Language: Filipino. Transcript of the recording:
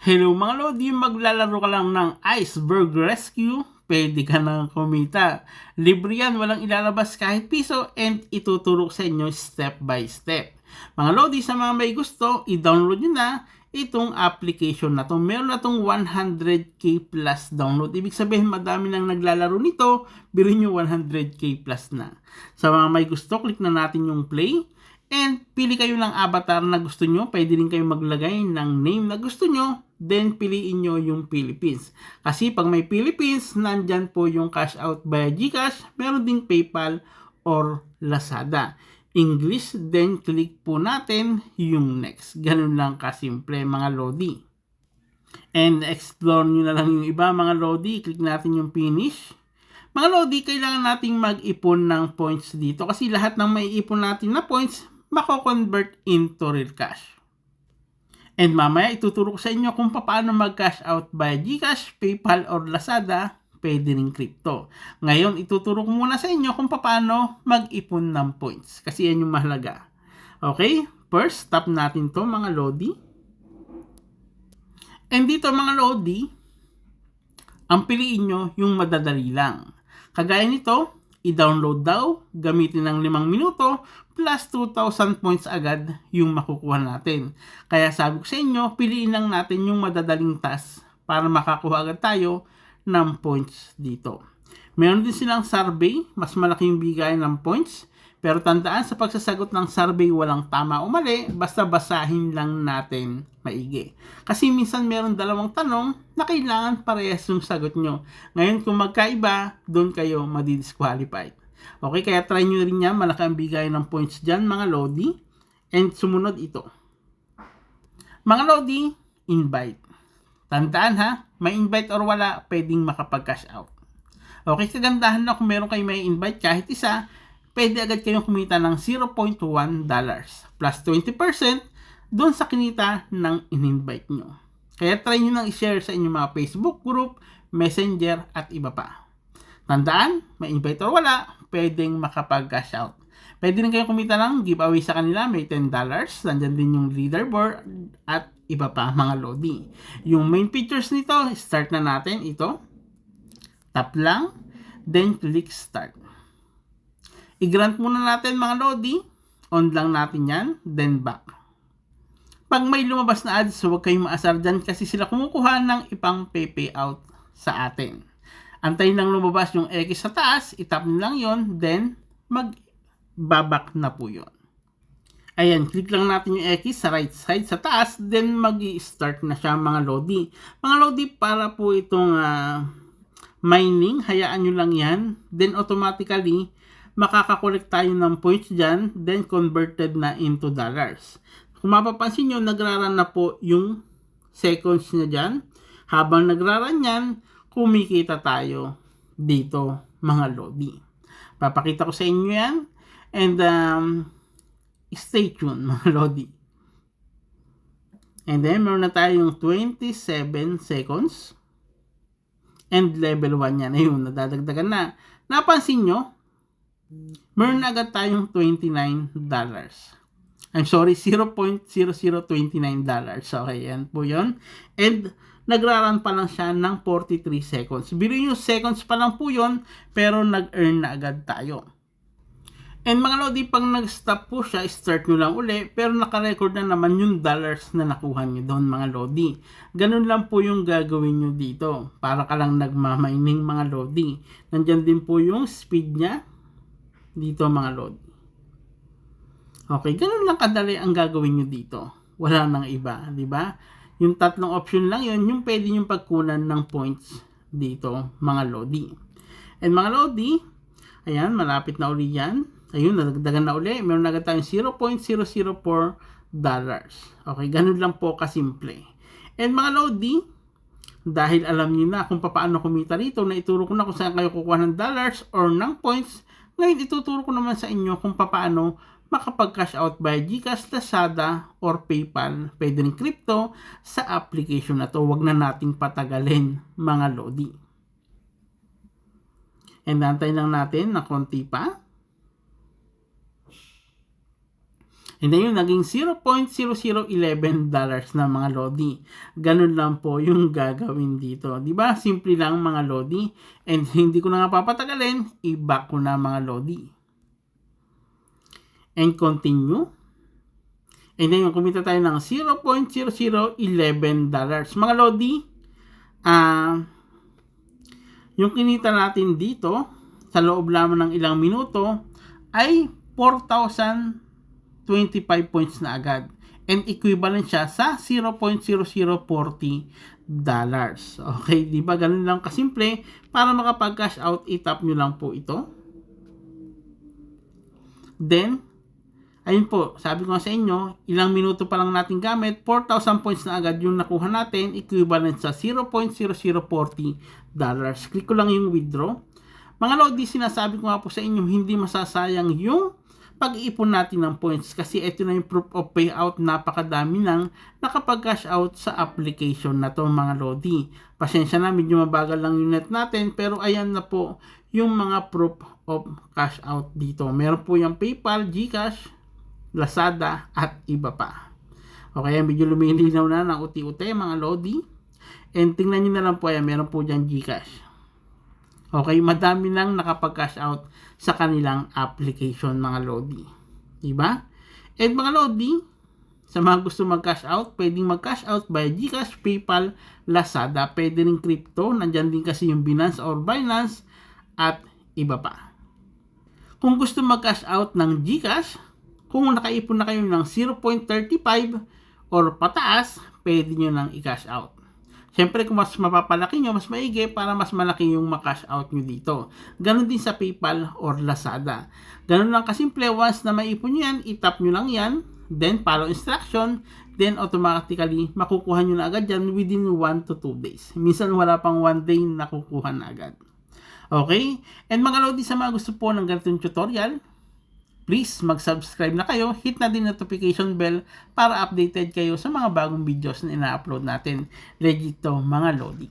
Hello mga Lodi, maglalaro ka lang ng Iceberg Rescue, pwede ka nang kumita. Libre yan, walang ilalabas kahit piso and ituturo sa inyo step by step. Mga Lodi, sa mga may gusto, i-download nyo na itong application na to. Meron na tong 100k plus download. Ibig sabihin madami nang naglalaro nito, biruin nyo 100k plus na. Sa mga may gusto, click na natin yung play. And pili kayo ng avatar na gusto nyo. Pwede rin kayo maglagay ng name na gusto nyo. Then piliin nyo yung Philippines. Kasi pag may Philippines, nandyan po yung cash out via GCash. Meron ding PayPal or Lazada. English, then click po natin yung next. Ganun lang kasimple mga Lodi. And explore nyo na lang yung iba mga Lodi. Click natin yung finish. Mga Lodi, kailangan nating mag-ipon ng points dito. Kasi lahat ng maiipon natin na points, mako-convert into real cash. And mamaya ituturo ko sa inyo kung paano mag-cash out by GCash, PayPal, or Lazada, pwede rin crypto. Ngayon, ituturo ko muna sa inyo kung paano mag-ipon ng points. Kasi yan yung mahalaga. Okay? First, tap natin to mga Lodi. And dito mga Lodi, ang piliin nyo yung madadali lang. Kagaya nito, i-download daw, gamitin ng 5 minuto, plus 2,000 points agad yung makukuha natin. Kaya sabi ko sa inyo, piliin lang natin yung madadaling task para makakuha agad tayo ng points dito. Meron din silang survey, mas malaking bigay ng points. Pero tandaan, sa pagsasagot ng survey, walang tama o mali, basta basahin lang natin maigi. Kasi minsan meron dalawang tanong na kailangan parehas yung sagot nyo. Ngayon, kung magkaiba, doon kayo madi-disqualified. Okay, kaya try nyo rin yan, malaki ang bigay ng points dyan, mga Lodi. And sumunod ito. Mga Lodi, invite. Tandaan ha, may invite or wala, pwedeng makapag-cash out. Okay, kagandahan na kung meron kayo may invite kahit isa, pwede agad kayong kumita ng $0.1 plus 20% doon sa kinita ng in-invite nyo. Kaya try nyo nang i-share sa inyong mga Facebook group, Messenger, at iba pa. Tandaan, may invite or wala, pwedeng makapag-cash out. Pwede rin kayong kumita ng giveaway sa kanila, may $10. Nandyan din yung leaderboard at iba pa mga Lodi. Yung main features nito, start na natin ito. Tap lang, then click start. I-grant muna natin mga Lodi. On lang natin yan, then back. Pag may lumabas na ads, huwag kayong maasar dyan kasi sila kumukuha ng ipang payout sa atin. Antayin lang lumabas yung X sa taas, itap nyo lang yon, then magbabak na po yon. Ayan, click lang natin yung X sa right side sa taas, then mag-i-start na siya mga Lodi. Mga Lodi, para po itong mining, hayaan nyo lang yan, then automatically, makakakolect tayo ng points dyan, then converted na into dollars. Kung mapapansin nyo, nagraran na po yung seconds niya dyan. Habang nagraran yan, kumikita tayo dito mga Lodi. Papakita ko sa inyo yan. And stay tuned mga Lodi. And then meron na tayong 27 seconds. And level 1 yan. Ayun, nadadagdagan na. Napansin nyo, meron na agad tayong $29. I'm sorry, $0.0029. Okay, yan po yun. And nagraran pa lang siya ng 43 seconds. Biruin nyo, seconds pa lang po yun, pero nag-earn na agad tayo. And mga Lodi, pag nag-stop po siya, start nyo lang uli, pero naka-record na naman yung dollars na nakuha nyo doon mga Lodi. Ganun lang po yung gagawin nyo dito. Para ka lang nagmamining mga Lodi. Nandyan din po yung speed niya dito mga Lodi. Okay, ganun lang kadali ang gagawin nyo dito. Wala nang iba, di ba? Yung tatlong option lang yun, yung pwede yung pagkunan ng points dito mga Lodi. And mga Lodi, ayan, malapit na uli yan. Ayun, nadagdagan na uli. Meron na agad tayong $0.004. Okay, ganun lang po kasimple. And mga Lodi, dahil alam niyo na kung paano kumita rito, na ituro ko na kung saan kayo kukuha ng dollars or ng points, ngayon ituturo ko naman sa inyo kung paano makapag-cash out by GCash, Lazada, or PayPal, pwede rin crypto, sa application na to. Huwag na nating patagalin mga Lodi. And antayin lang natin na konti pa. And then yung naging $0.0011 na mga Lodi. Ganun lang po yung gagawin dito. Diba? Simple lang mga Lodi. And hindi ko na nga papatagalin, i-back ko na mga Lodi. And continue. And then yung kumita tayo ng $0.0011. Mga Lodi, yung kinita natin dito, sa loob lamang ng ilang minuto, ay 4,025 points na agad. And equivalent siya sa $0.0040. Okay, di ba? Ganun lang kasimple. Para makapag-cash out, itap nyo lang po ito. Then, ayun po, sabi ko nga sa inyo, ilang minuto pa lang natin gamit, 4,000 points na agad yung nakuha natin, equivalent sa $0.0040. Click ko lang yung withdraw. Mga Lodi, sinasabi ko nga po sa inyo, hindi masasayang yung pag-iipon natin ng points kasi ito na yung proof of payout, napakadami nang nakapag-cash out sa application na to mga Lodi. Pasensya na, medyo mabagal lang yung net natin pero ayan na po yung mga proof of cash out dito. Meron po yung PayPal, GCash, Lazada at iba pa. Okay, medyo lumilinaw na ng uti-uti mga Lodi. And tingnan nyo na lang po, ayan, meron po dyan GCash. Okay, madami nang nakapag-cash out sa kanilang application mga Lodi. Diba? And mga Lodi, sa mga gusto mag-cash out, pwedeng mag-cash out by GCash, PayPal, Lazada, pwede rin crypto, nandyan din kasi yung Binance or Binance at iba pa. Kung gusto mag-cash out ng GCash, kung nakaipon na kayo ng 0.35 or pataas, pwede nyo nang i-cash out. Siyempre, kung mas mapapalaki nyo, mas maigi para mas malaki yung ma-cash out nyo dito. Ganon din sa PayPal or Lazada. Ganon lang kasimple, once na maipon nyo yan, itap nyo lang yan, then follow instruction, then automatically makukuha nyo na agad yan within 1 to 2 days. Minsan wala pang 1 day na kukuha na agad. Okay? And mga Lodi, sa mga gusto po ng ganitong tutorial, please mag-subscribe na kayo, hit na din notification bell para updated kayo sa mga bagong videos na ina-upload natin. Legit to mga Lodi.